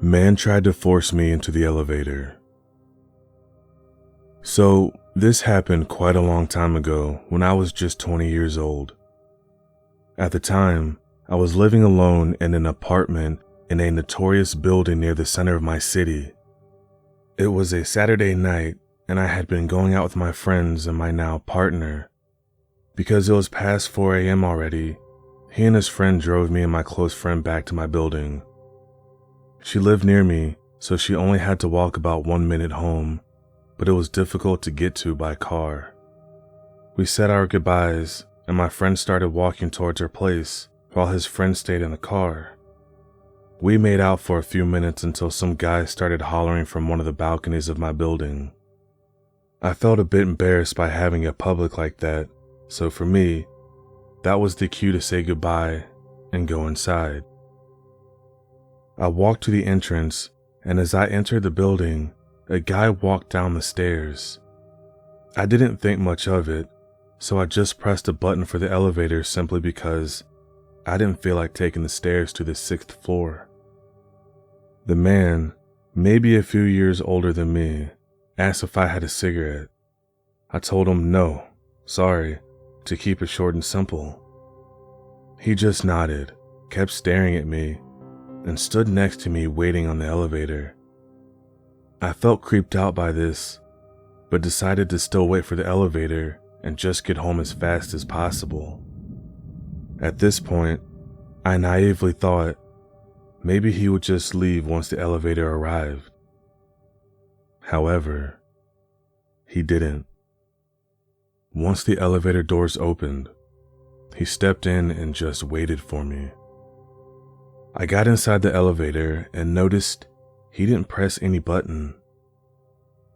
Man tried to force me into the elevator. So, this happened quite a long time ago when I was just 20 years old. At the time, I was living alone in an apartment in a notorious building near the center of my city. It was a Saturday night, and I had been going out with my friends and my now partner. Because it was past 4 a.m. already, he and his friend drove me and my close friend back to my building. She lived near me, so she only had to walk about 1 minute home, but it was difficult to get to by car. We said our goodbyes, and my friend started walking towards her place while his friend stayed in the car. We made out for a few minutes until some guy started hollering from one of the balconies of my building. I felt a bit embarrassed by having it public like that, so for me, that was the cue to say goodbye and go inside. I walked to the entrance, and as I entered the building, a guy walked down the stairs. I didn't think much of it, so I just pressed a button for the elevator simply because I didn't feel like taking the stairs to the 6th floor. The man, maybe a few years older than me, asked if I had a cigarette. I told him no, sorry, to keep it short and simple. He just nodded, kept staring at me, and stood next to me waiting on the elevator. I felt creeped out by this, but decided to still wait for the elevator and just get home as fast as possible. At this point, I naively thought maybe he would just leave once the elevator arrived. However, he didn't. Once the elevator doors opened, he stepped in and just waited for me. I got inside the elevator and noticed he didn't press any button.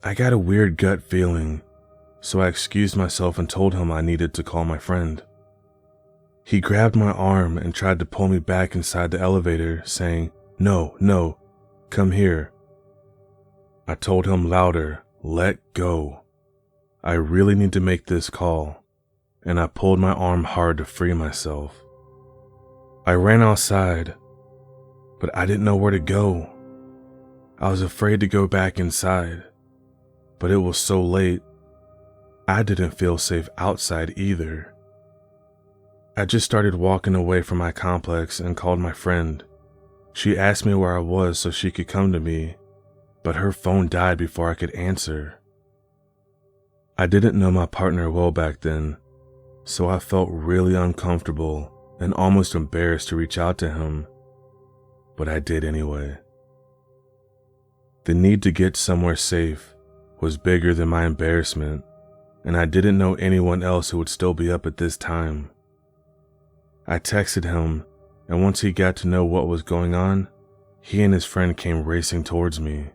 I got a weird gut feeling, so I excused myself and told him I needed to call my friend. He grabbed my arm and tried to pull me back inside the elevator, saying, No, come here." I told him louder, "Let go. I really need to make this call," and I pulled my arm hard to free myself. I ran outside, but I didn't know where to go. I was afraid to go back inside, but it was so late, I didn't feel safe outside either. I just started walking away from my complex and called my friend. She asked me where I was so she could come to me, but her phone died before I could answer. I didn't know my partner well back then, so I felt really uncomfortable and almost embarrassed to reach out to him, but I did anyway. The need to get somewhere safe was bigger than my embarrassment, and I didn't know anyone else who would still be up at this time. I texted him, and once he got to know what was going on, he and his friend came racing towards me.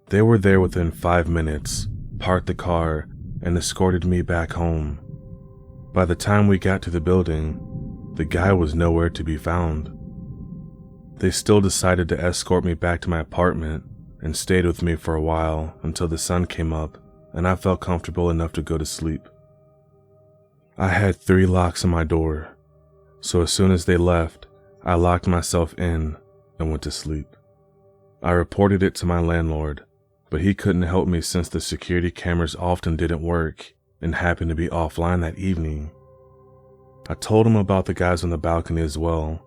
They were there within 5 minutes, parked the car, and escorted me back home. By the time we got to the building, the guy was nowhere to be found. They still decided to escort me back to my apartment and stayed with me for a while until the sun came up and I felt comfortable enough to go to sleep. I had 3 locks on my door, so as soon as they left, I locked myself in and went to sleep. I reported it to my landlord, but he couldn't help me since the security cameras often didn't work and happened to be offline that evening. I told him about the guys on the balcony as well,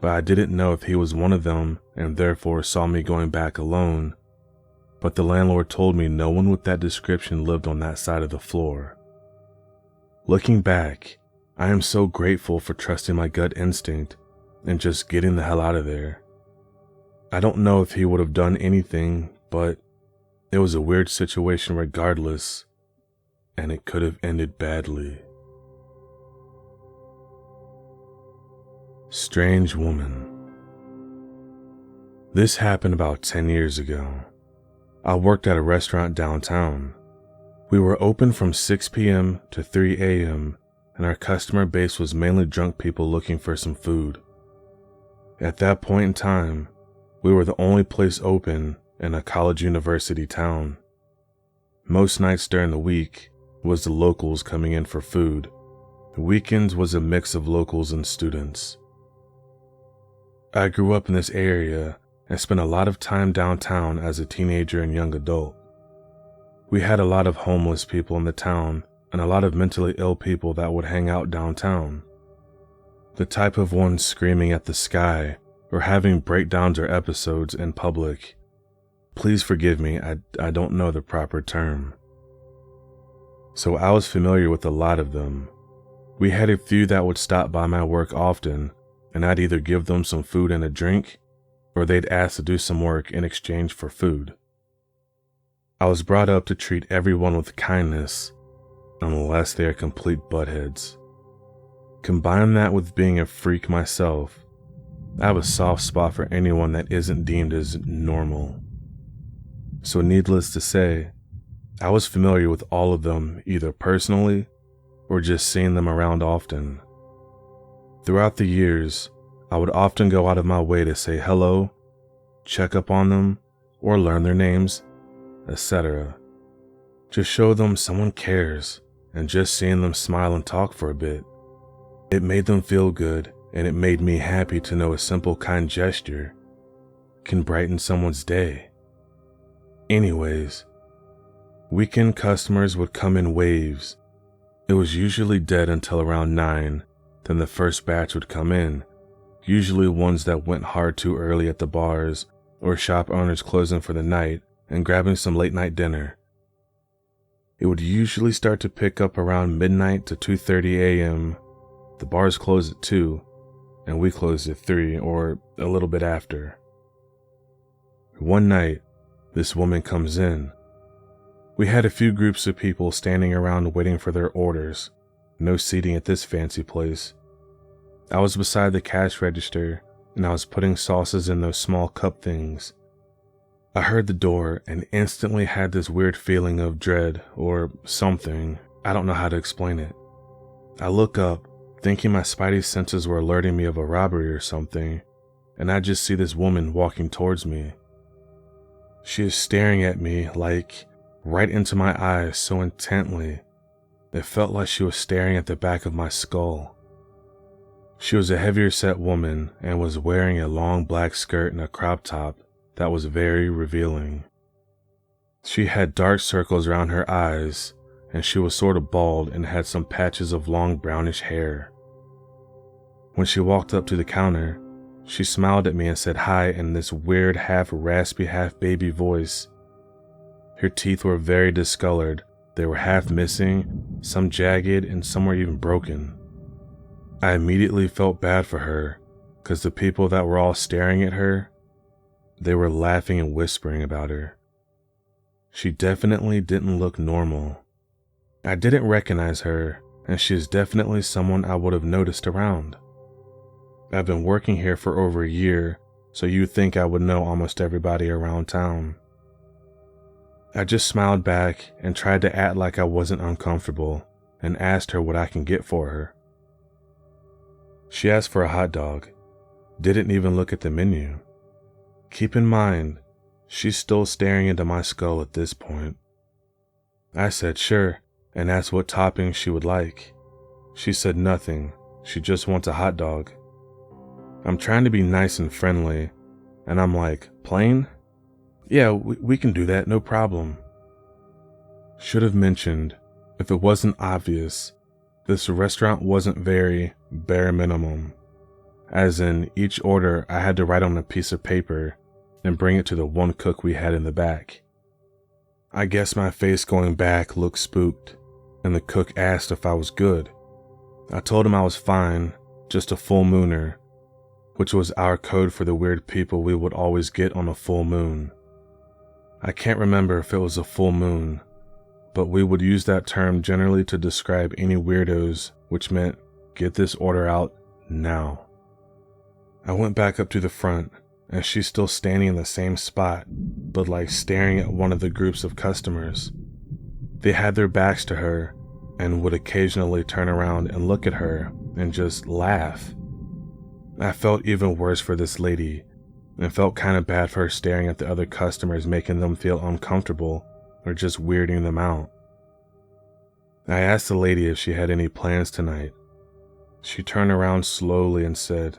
but I didn't know if he was one of them and therefore saw me going back alone. But the landlord told me no one with that description lived on that side of the floor. Looking back, I am so grateful for trusting my gut instinct and just getting the hell out of there. I don't know if he would have done anything, but it was a weird situation regardless, and it could have ended badly. Strange woman. This happened about 10 years ago. I worked at a restaurant downtown. We were open from 6 p.m. to 3 a.m., and our customer base was mainly drunk people looking for some food. At that point in time, we were the only place open in a college university town. Most nights during the week was the locals coming in for food. The weekends was a mix of locals and students. I grew up in this area, and spent a lot of time downtown as a teenager and young adult. We had a lot of homeless people in the town and a lot of mentally ill people that would hang out downtown. The type of ones screaming at the sky or having breakdowns or episodes in public. Please forgive me, I don't know the proper term. So I was familiar with a lot of them. We had a few that would stop by my work often, and I'd either give them some food and a drink, or they'd ask to do some work in exchange for food. I was brought up to treat everyone with kindness, unless they are complete buttheads. Combine that with being a freak myself, I have a soft spot for anyone that isn't deemed as normal. So needless to say, I was familiar with all of them either personally or just seeing them around often. Throughout the years, I would often go out of my way to say hello, check up on them, or learn their names, etc. Just show them someone cares, and just seeing them smile and talk for a bit. It made them feel good, and it made me happy to know a simple kind gesture can brighten someone's day. Anyways, weekend customers would come in waves. It was usually dead until around 9, then the first batch would come in, usually ones that went hard too early at the bars or shop owners closing for the night and grabbing some late night dinner. It would usually start to pick up around midnight to 2:30 a.m. The bars closed at 2, and we closed at 3 or a little bit after. One night, this woman comes in. We had a few groups of people standing around waiting for their orders. No seating at this fancy place. I was beside the cash register, and I was putting sauces in those small cup things. I heard the door and instantly had this weird feeling of dread or something. I don't know how to explain it. I look up, thinking my spidey senses were alerting me of a robbery or something, and I just see this woman walking towards me. She is staring at me like right into my eyes so intently. It felt like she was staring at the back of my skull. She was a heavier set woman and was wearing a long black skirt and a crop top that was very revealing. She had dark circles around her eyes, and she was sort of bald and had some patches of long brownish hair. When she walked up to the counter, she smiled at me and said hi in this weird half raspy, half baby voice. Her teeth were very discolored. They were half missing, some jagged, and some were even broken. I immediately felt bad for her, because the people that were all staring at her, they were laughing and whispering about her. She definitely didn't look normal. I didn't recognize her, and she is definitely someone I would have noticed around. I've been working here for over a year, so you'd think I would know almost everybody around town. I just smiled back and tried to act like I wasn't uncomfortable and asked her what I can get for her. She asked for a hot dog, didn't even look at the menu. Keep in mind, she's still staring into my skull at this point. I said sure and asked what toppings she would like. She said nothing, she just wants a hot dog. I'm trying to be nice and friendly, and I'm like, plain? Yeah, we can do that, no problem. Should have mentioned, if it wasn't obvious, this restaurant wasn't very bare minimum. As in, each order I had to write on a piece of paper and bring it to the one cook we had in the back. I guess my face going back looked spooked, and the cook asked if I was good. I told him I was fine, just a full mooner, which was our code for the weird people we would always get on a full moon. I can't remember if it was a full moon, but we would use that term generally to describe any weirdos, which meant get this order out now. I went back up to the front, and she's still standing in the same spot, but like staring at one of the groups of customers. They had their backs to her and would occasionally turn around and look at her and just laugh. I felt even worse for this lady and felt kind of bad for her staring at the other customers, making them feel uncomfortable or just weirding them out. I asked the lady if she had any plans tonight. She turned around slowly and said,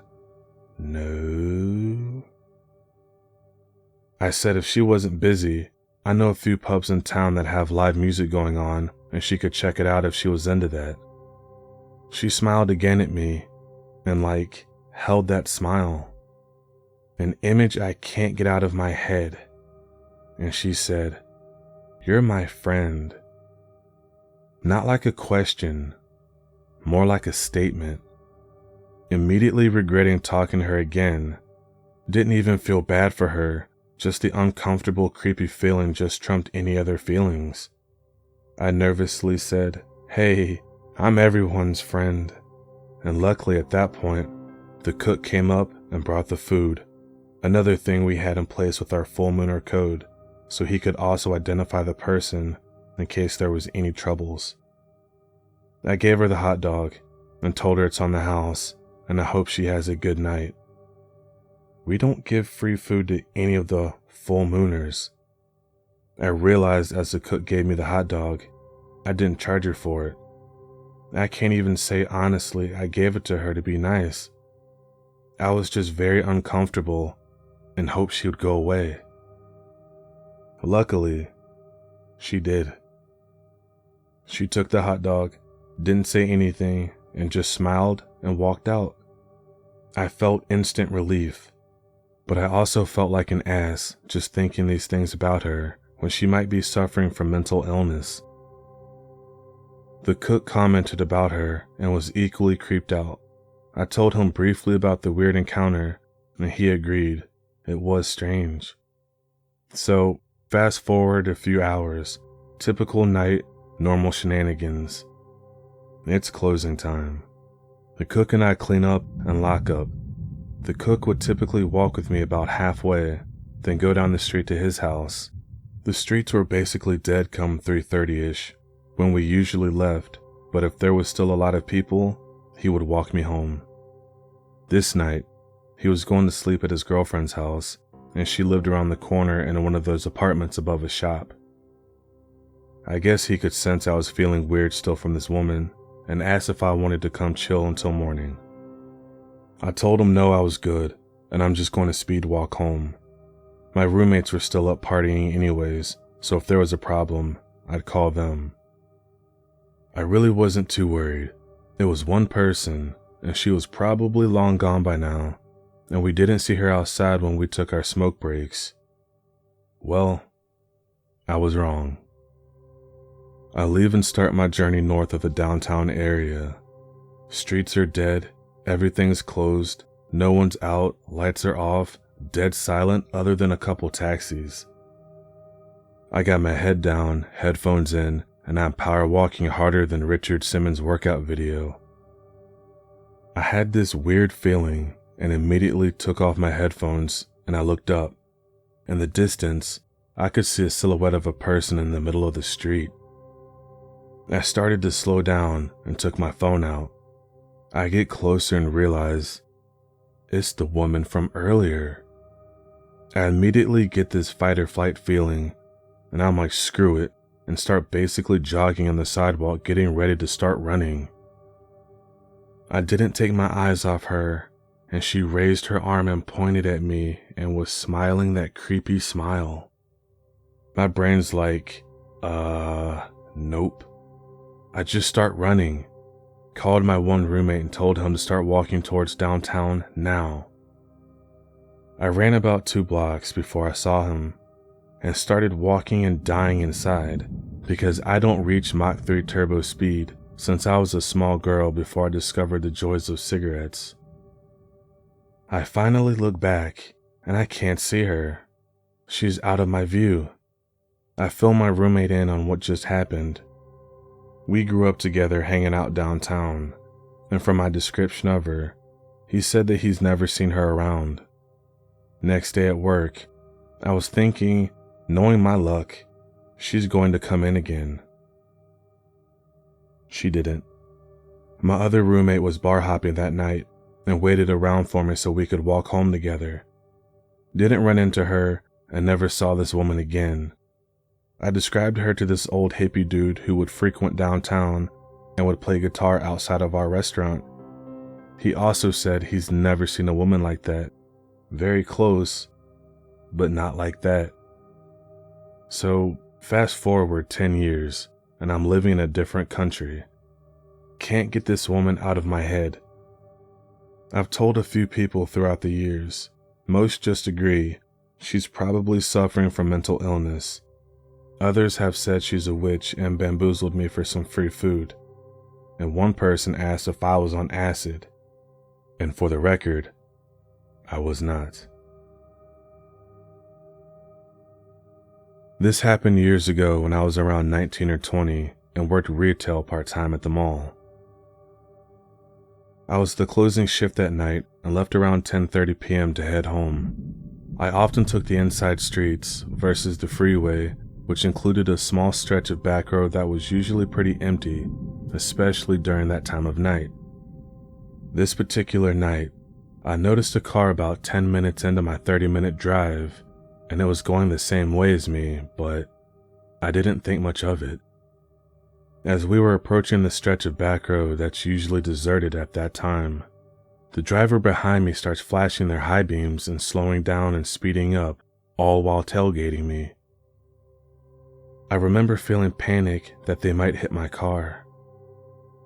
"No." I said if she wasn't busy, I know a few pubs in town that have live music going on and she could check it out if she was into that. She smiled again at me and held that smile. An image I can't get out of my head. And she said, "You're my friend." Not like a question, more like a statement. Immediately regretting talking to her again. Didn't even feel bad for her, just the uncomfortable, creepy feeling just trumped any other feelings. I nervously said, "Hey, I'm everyone's friend." And luckily at that point, the cook came up and brought the food, another thing we had in place with our full mooner code, so he could also identify the person in case there was any troubles. I gave her the hot dog and told her it's on the house and I hope she has a good night. We don't give free food to any of the full mooners. I realized as the cook gave me the hot dog, I didn't charge her for it. I can't even say honestly I gave it to her to be nice. I was just very uncomfortable and hoped she would go away. Luckily, she did. She took the hot dog, didn't say anything, and just smiled and walked out. I felt instant relief, but I also felt like an ass just thinking these things about her when she might be suffering from mental illness. The cook commented about her and was equally creeped out. I told him briefly about the weird encounter, and he agreed. It was strange. So, fast forward a few hours. Typical night, normal shenanigans. It's closing time. The cook and I clean up and lock up. The cook would typically walk with me about halfway, then go down the street to his house. The streets were basically dead come 3:30ish, when we usually left, but if there was still a lot of people, he would walk me home. This night, he was going to sleep at his girlfriend's house, and she lived around the corner in one of those apartments above a shop. I guess he could sense I was feeling weird still from this woman, and asked if I wanted to come chill until morning. I told him no, I was good, and I'm just going to speed walk home. My roommates were still up partying anyways, so if there was a problem, I'd call them. I really wasn't too worried. It was one person, and she was probably long gone by now, and we didn't see her outside when we took our smoke breaks. Well, I was wrong. I leave and start my journey north of the downtown area. Streets are dead, everything's closed, no one's out, lights are off, dead silent other than a couple taxis. I got my head down, headphones in, and I'm power walking harder than Richard Simmons' workout video. I had this weird feeling and immediately took off my headphones and I looked up. In the distance, I could see a silhouette of a person in the middle of the street. I started to slow down and took my phone out. I get closer and realize it's the woman from earlier. I immediately get this fight or flight feeling, and I'm like, screw it, and start basically jogging on the sidewalk, getting ready to start running. I didn't take my eyes off her, and she raised her arm and pointed at me and was smiling that creepy smile. My brain's like, nope. I just start running. Called my one roommate and told him to start walking towards downtown now. I ran about 2 blocks before I saw him and started walking and dying inside because I don't reach Mach 3 turbo speed since I was a small girl before I discovered the joys of cigarettes. I finally look back and I can't see her. She's out of my view. I fill my roommate in on what just happened. We grew up together hanging out downtown, and from my description of her, he said that he's never seen her around. Next day at work, I was thinking, knowing my luck, she's going to come in again. She didn't. My other roommate was bar hopping that night and waited around for me so we could walk home together. Didn't run into her and never saw this woman again. I described her to this old hippie dude who would frequent downtown and would play guitar outside of our restaurant. He also said he's never seen a woman like that. Very close, but not like that. So, fast forward 10 years, and I'm living in a different country. Can't get this woman out of my head. I've told a few people throughout the years. Most just agree she's probably suffering from mental illness. Others have said she's a witch and bamboozled me for some free food. And one person asked if I was on acid. And for the record, I was not. This happened years ago when I was around 19 or 20 and worked retail part-time at the mall. I was the closing shift that night and left around 10:30 p.m. to head home. I often took the inside streets versus the freeway, which included a small stretch of back road that was usually pretty empty, especially during that time of night. This particular night, I noticed a car about 10 minutes into my 30-minute drive, and it was going the same way as me, but I didn't think much of it. As we were approaching the stretch of back road that's usually deserted at that time, the driver behind me starts flashing their high beams and slowing down and speeding up, all while tailgating me. I remember feeling panic that they might hit my car.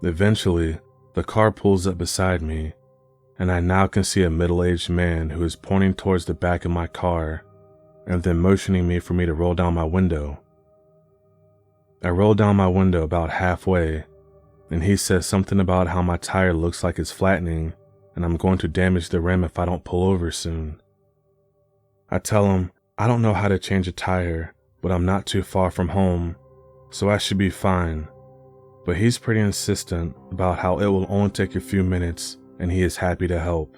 Eventually, the car pulls up beside me, and I now can see a middle-aged man who is pointing towards the back of my car and then motioning me for me to roll down my window. I roll down my window about halfway, and he says something about how my tire looks like it's flattening and I'm going to damage the rim if I don't pull over soon. I tell him I don't know how to change a tire, but I'm not too far from home, so I should be fine. But he's pretty insistent about how it will only take a few minutes and he is happy to help.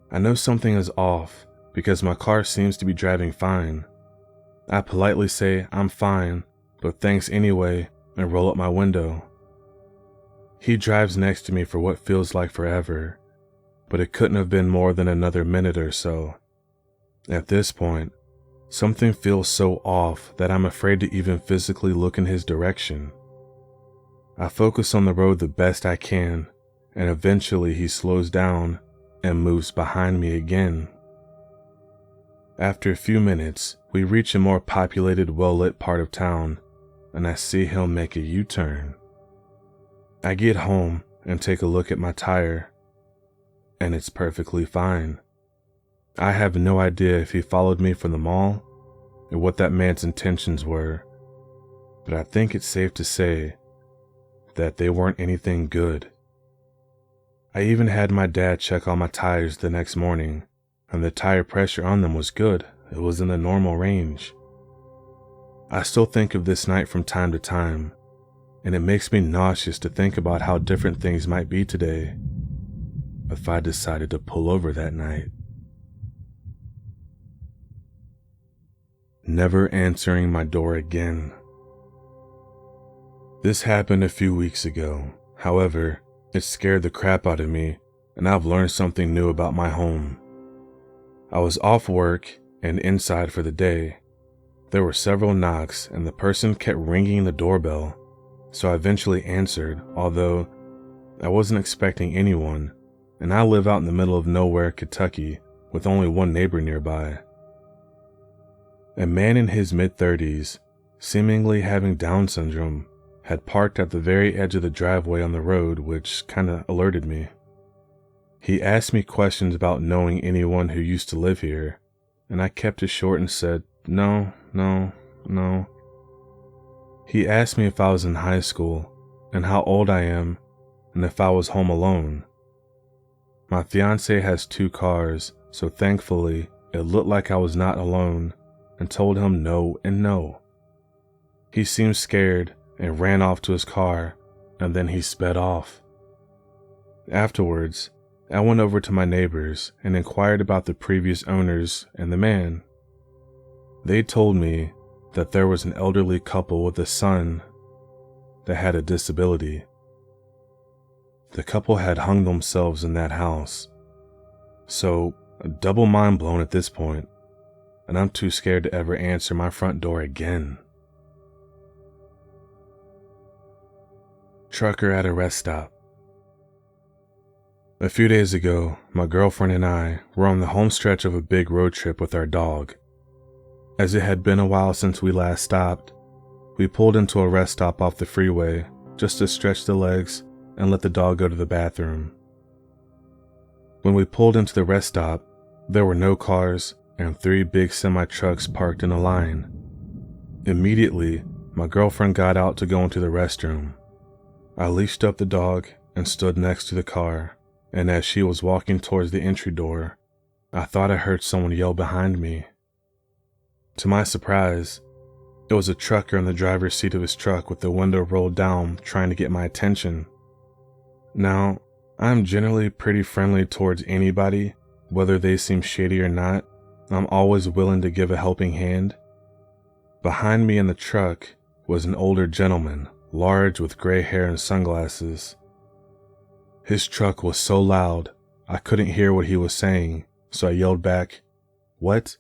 I know something is off because my car seems to be driving fine. I politely say I'm fine, but thanks anyway, and roll up my window. He drives next to me for what feels like forever, but it couldn't have been more than another minute or so. At this point, something feels so off that I'm afraid to even physically look in his direction. I focus on the road the best I can, and eventually he slows down and moves behind me again. After a few minutes, we reach a more populated, well-lit part of town, and I see him make a U-turn. I get home and take a look at my tire, and it's perfectly fine. I have no idea if he followed me from the mall or what that man's intentions were, but I think it's safe to say that they weren't anything good. I even had my dad check all my tires the next morning, and the tire pressure on them was good. It was in the normal range. I still think of this night from time to time, and it makes me nauseous to think about how different things might be today if I decided to pull over that night. Never answering my door again. This happened a few weeks ago. However, it scared the crap out of me, and I've learned something new about my home. I was off work and inside for the day. There were several knocks, and the person kept ringing the doorbell, so I eventually answered, although I wasn't expecting anyone, and I live out in the middle of nowhere, Kentucky, with only one neighbor nearby. A man in his mid-30s, seemingly having Down syndrome, had parked at the very edge of the driveway on the road, which kinda alerted me. He asked me questions about knowing anyone who used to live here, and I kept it short and said, no. He asked me if I was in high school, and how old I am, and if I was home alone. My fiancée has 2 cars, so thankfully it looked like I was not alone, and told him no and no. He seemed scared and ran off to his car, and then he sped off. Afterwards, I went over to my neighbors and inquired about the previous owners and the man. They told me that there was an elderly couple with a son that had a disability. The couple had hung themselves in that house. So, double mind blown at this point, and I'm too scared to ever answer my front door again. Trucker at a rest stop. A few days ago, my girlfriend and I were on the home stretch of a big road trip with our dog. As it had been a while since we last stopped, we pulled into a rest stop off the freeway just to stretch the legs and let the dog go to the bathroom. When we pulled into the rest stop, there were no cars and 3 big semi-trucks parked in a line. Immediately, my girlfriend got out to go into the restroom. I leashed up the dog and stood next to the car, and as she was walking towards the entry door, I thought I heard someone yell behind me. To my surprise, it was a trucker in the driver's seat of his truck with the window rolled down trying to get my attention. Now, I'm generally pretty friendly towards anybody, whether they seem shady or not. I'm always willing to give a helping hand. Behind me in the truck was an older gentleman, large with gray hair and sunglasses. His truck was so loud, I couldn't hear what he was saying, so I yelled back, "What?"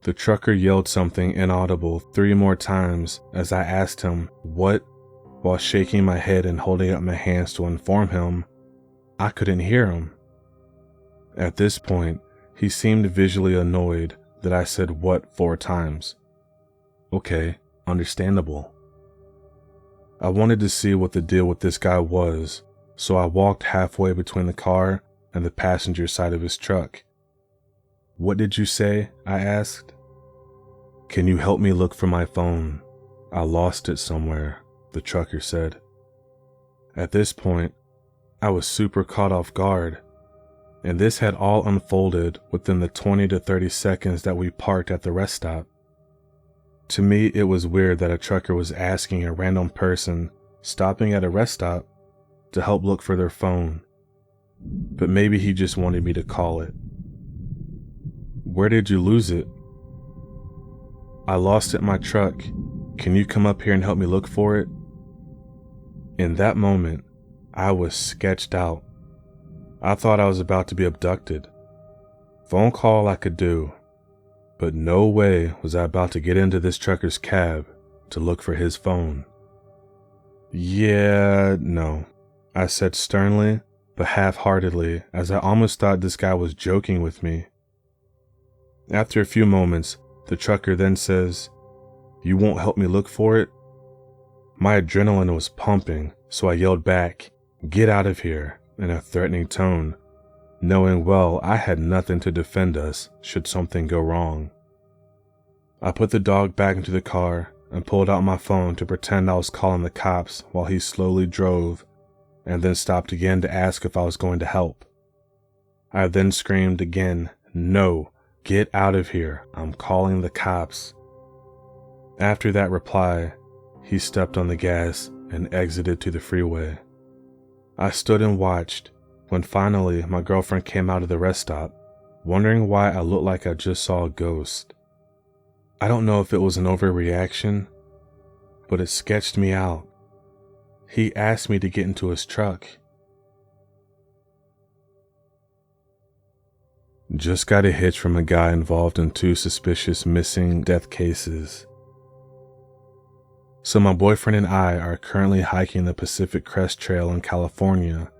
The trucker yelled something inaudible 3 more times as I asked him, "What?" while shaking my head and holding up my hands to inform him I couldn't hear him. At this point, he seemed visually annoyed that I said "what" 4 times. Okay, understandable. I wanted to see what the deal with this guy was, so I walked halfway between the car and the passenger side of his truck. "What did you say?" I asked. "Can you help me look for my phone? I lost it somewhere," the trucker said. At this point, I was super caught off guard, and this had all unfolded within the 20 to 30 seconds that we parked at the rest stop. To me, it was weird that a trucker was asking a random person stopping at a rest stop to help look for their phone, but maybe he just wanted me to call it. "Where did you lose it?" "I lost it in my truck. Can you come up here and help me look for it?" In that moment, I was sketched out. I thought I was about to be abducted. Phone call I could do, but no way was I about to get into this trucker's cab to look for his phone. "Yeah, no," I said sternly, but half-heartedly, as I almost thought this guy was joking with me. After a few moments, the trucker then says, "You won't help me look for it?" My adrenaline was pumping, so I yelled back, "Get out of here," in a threatening tone, knowing well I had nothing to defend us should something go wrong. I put the dog back into the car and pulled out my phone to pretend I was calling the cops while he slowly drove, and then stopped again to ask if I was going to help. I then screamed again, "No, get out of here, I'm calling the cops." After that reply, he stepped on the gas and exited to the freeway. I stood and watched when finally my girlfriend came out of the rest stop, wondering why I looked like I just saw a ghost. I don't know if it was an overreaction, but it sketched me out. He asked me to get into his truck. Just got a hitch from a guy involved in 2 suspicious missing death cases. So my boyfriend and I are currently hiking the Pacific Crest Trail in California.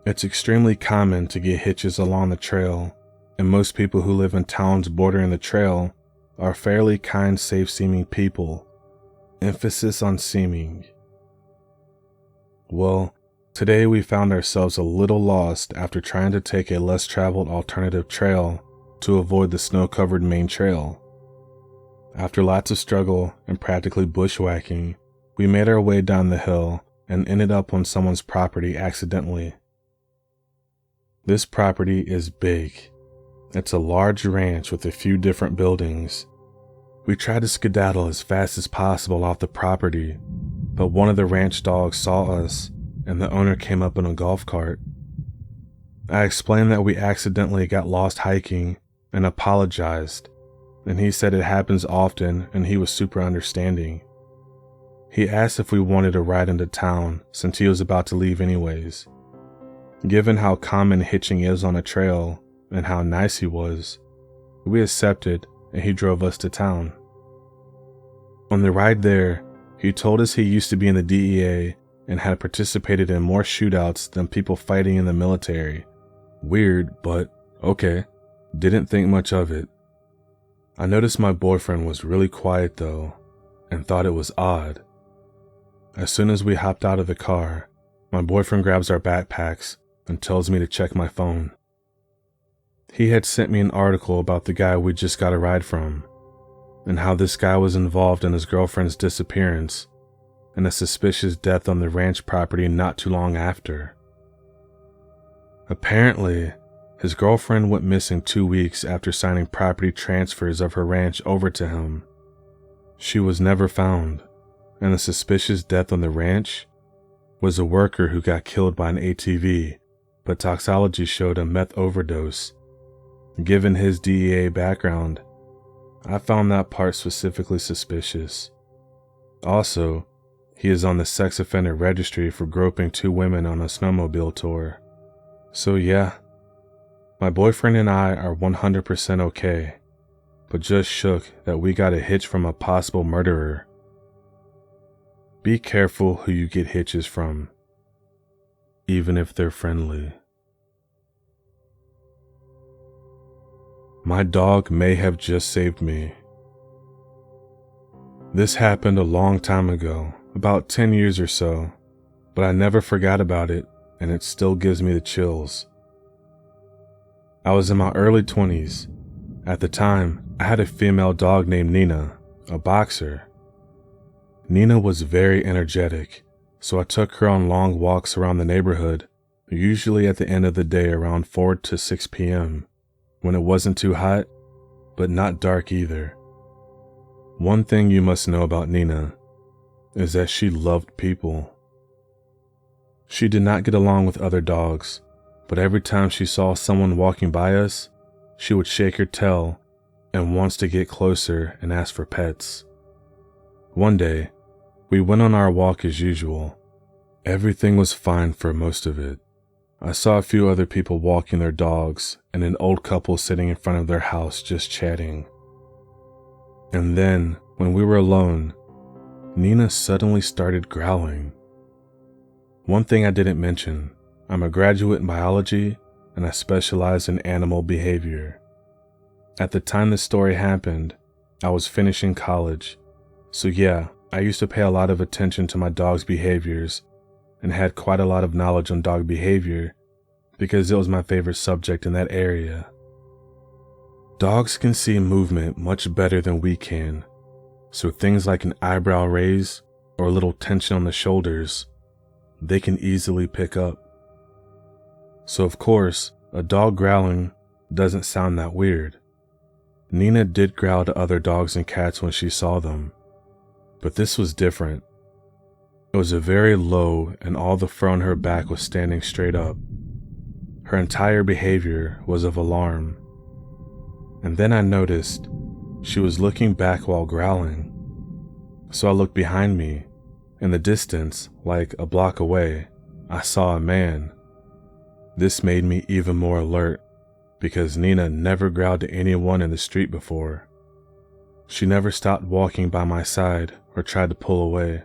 It's extremely common to get hitches along the trail, and most people who live in towns bordering the trail are fairly kind, safe-seeming people. Emphasis on seeming. Well, today we found ourselves a little lost after trying to take a less traveled alternative trail to avoid the snow-covered main trail. After lots of struggle and practically bushwhacking, we made our way down the hill and ended up on someone's property accidentally. This property is big. It's a large ranch with a few different buildings. We tried to skedaddle as fast as possible off the property, but one of the ranch dogs saw us and the owner came up in a golf cart. I explained that we accidentally got lost hiking and apologized, and he said it happens often and he was super understanding. He asked if we wanted a ride into town since he was about to leave anyways. Given how common hitching is on a trail and how nice he was, we accepted and he drove us to town. On the ride there, he told us he used to be in the DEA and had participated in more shootouts than people fighting in the military. Weird, but okay. Didn't think much of it. I noticed my boyfriend was really quiet though, and thought it was odd. As soon as we hopped out of the car, my boyfriend grabs our backpacks and tells me to check my phone. He had sent me an article about the guy we just got a ride from, and how this guy was involved in his girlfriend's disappearance and a suspicious death on the ranch property not too long after. Apparently, his girlfriend went missing 2 weeks after signing property transfers of her ranch over to him. She was never found, and the suspicious death on the ranch was a worker who got killed by an ATV, but toxicology showed a meth overdose. Given his DEA background, I found that part specifically suspicious. Also, he is on the sex offender registry for groping 2 women on a snowmobile tour. So yeah, my boyfriend and I are 100% okay, but just shook that we got a hitch from a possible murderer. Be careful who you get hitches from, even if they're friendly. My dog may have just saved me. This happened a long time ago, about 10 years or so, but I never forgot about it, and it still gives me the chills. I was in my early 20s. At the time, I had a female dog named Nina, a boxer. Nina was very energetic, so I took her on long walks around the neighborhood, usually at the end of the day around 4 to 6 p.m., when it wasn't too hot, but not dark either. One thing you must know about Nina is that she loved people. She did not get along with other dogs, but every time she saw someone walking by us, she would shake her tail and wants to get closer and ask for pets. One day, we went on our walk as usual. Everything was fine for most of it. I saw a few other people walking their dogs and an old couple sitting in front of their house just chatting. And then, when we were alone, Nina suddenly started growling. One thing I didn't mention, I'm a graduate in biology and I specialize in animal behavior. At the time this story happened, I was finishing college, so yeah, I used to pay a lot of attention to my dog's behaviors and had quite a lot of knowledge on dog behavior because it was my favorite subject in that area. Dogs can see movement much better than we can, so things like an eyebrow raise or a little tension on the shoulders, they can easily pick up. So of course, a dog growling doesn't sound that weird. Nina did growl to other dogs and cats when she saw them, but this was different. It was a very low and all the fur on her back was standing straight up. Her entire behavior was of alarm. And then I noticed she was looking back while growling. So I looked behind me. In the distance, like a block away, I saw a man. This made me even more alert because Nina never growled to anyone in the street before. She never stopped walking by my side or tried to pull away,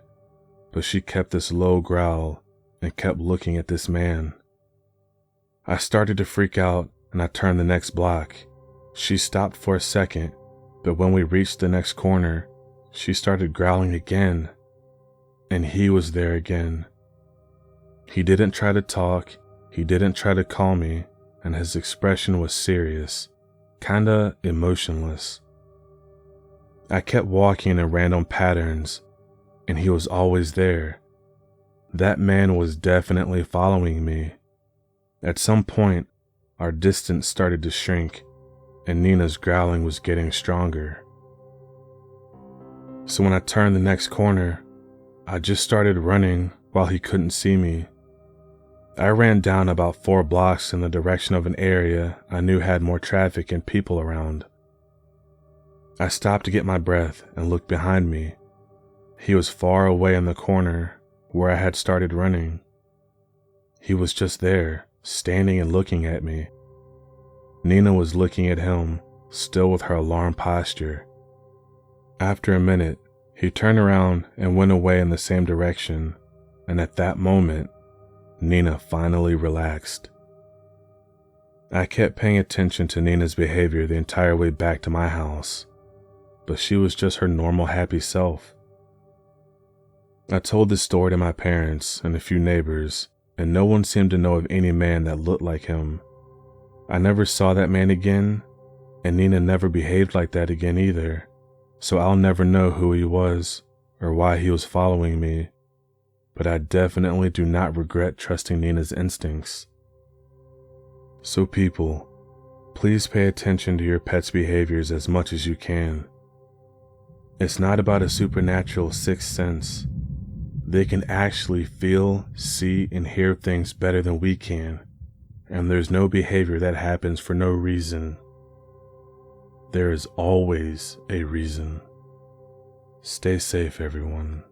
but she kept this low growl and kept looking at this man. I started to freak out and I turned the next block. She stopped for a second, but when we reached the next corner, she started growling again. And he was there again. He didn't try to talk, he didn't try to call me, and his expression was serious, kinda emotionless. I kept walking in random patterns, and he was always there. That man was definitely following me. At some point, our distance started to shrink, and Nina's growling was getting stronger. So when I turned the next corner, I just started running while he couldn't see me. I ran down about 4 blocks in the direction of an area I knew had more traffic and people around. I stopped to get my breath and looked behind me. He was far away in the corner where I had started running. He was just there, standing and looking at me. Nina was looking at him, still with her alarmed posture. After a minute, he turned around and went away in the same direction, and at that moment, Nina finally relaxed. I kept paying attention to Nina's behavior the entire way back to my house, but she was just her normal happy self. I told this story to my parents and a few neighbors, and no one seemed to know of any man that looked like him. I never saw that man again, and Nina never behaved like that again either, so I'll never know who he was or why he was following me, but I definitely do not regret trusting Nina's instincts. So people, please pay attention to your pet's behaviors as much as you can. It's not about a supernatural sixth sense. They can actually feel, see, and hear things better than we can, and there's no behavior that happens for no reason. There is always a reason. Stay safe, everyone.